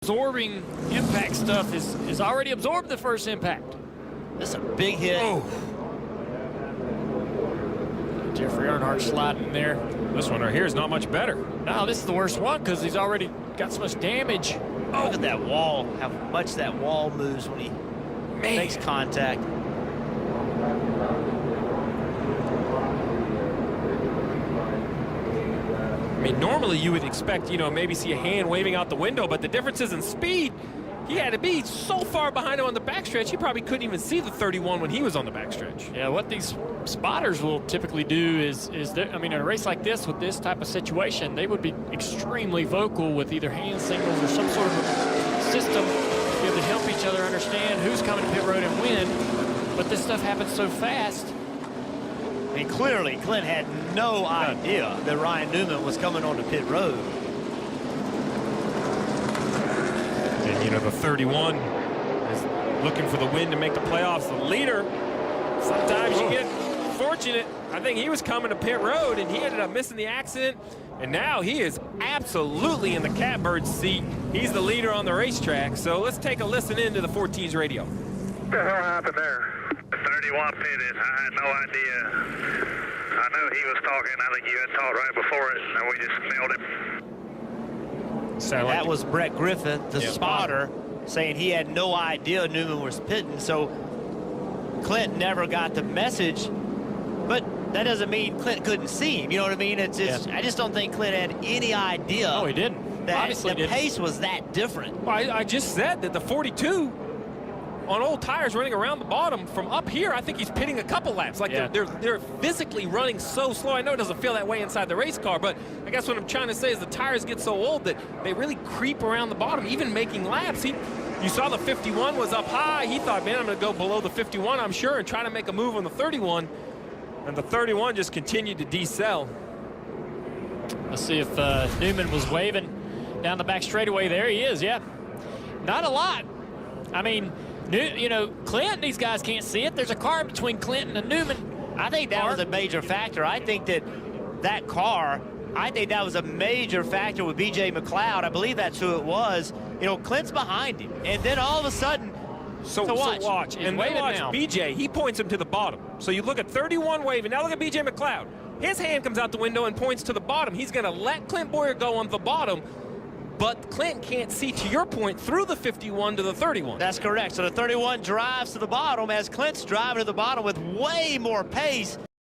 absorbing impact stuff is already absorbed the first impact. This is a big hit. Oh. Jeffrey Earnhardt sliding there. This one right here is not much better. No, this is the worst one because he's already got so much damage. Oh, look at that wall, how much that wall moves when he makes contact. I mean, normally you would expect, you know, maybe see a hand waving out the window, but the difference is in speed. He had to be so far behind him on the backstretch, he probably couldn't even see the 31 when he was on the backstretch. Yeah, what these spotters will typically do is I mean, in a race like this with this type of situation, they would be extremely vocal with either hand signals or some sort of system to help each other understand who's coming to pit road and when. But this stuff happens so fast. I mean, clearly, Clint had no idea that Ryan Newman was coming onto pit road. And, you know, the 31 is looking for the win to make the playoffs. The leader, sometimes you get fortunate. I think he was coming to pit road, and he ended up missing the accident. And now he is absolutely in the catbird seat. He's the leader on the racetrack. So let's take a listen into the 14's radio. What the hell happened there? The 31 pitted. I had no idea. I know he was talking. I think you had talked right before it, and we just nailed him. That was Brett Griffin, the spotter, saying he had no idea Newman was pitting. So Clint never got the message, but that doesn't mean Clint couldn't see him. You know what I mean? It's just, I just don't think Clint had any idea. No, he didn't. That Obviously the pace was that different. Well, I just said that the 42 on old tires running around the bottom from up here, I think he's pitting a couple laps. Like they're physically running so slow. I know it doesn't feel that way inside the race car, but I guess what I'm trying to say is the tires get so old that they really creep around the bottom, even making laps. You saw the 51 was up high. He thought, man, I'm going to go below the 51, I'm sure, and try to make a move on the 31. And the 31 just continued to decel. Let's see if Newman was waving down the back straightaway. There he is, yeah. Not a lot. I mean, you know, Clint, these guys can't see it. There's a car between Clinton and Newman. I think that was a major factor. I think that car, I think that was a major factor with B.J. McLeod. I believe that's who it was. You know, Clint's behind him. And then all of a sudden, So watch. And watch now. BJ, he points him to the bottom. So you look at 31 waving. Now look at BJ McLeod. His hand comes out the window and points to the bottom. He's going to let Clint Bowyer go on the bottom. But Clint can't see, to your point, through the 51 to the 31. That's correct. So the 31 drives to the bottom as Clint's driving to the bottom with way more pace.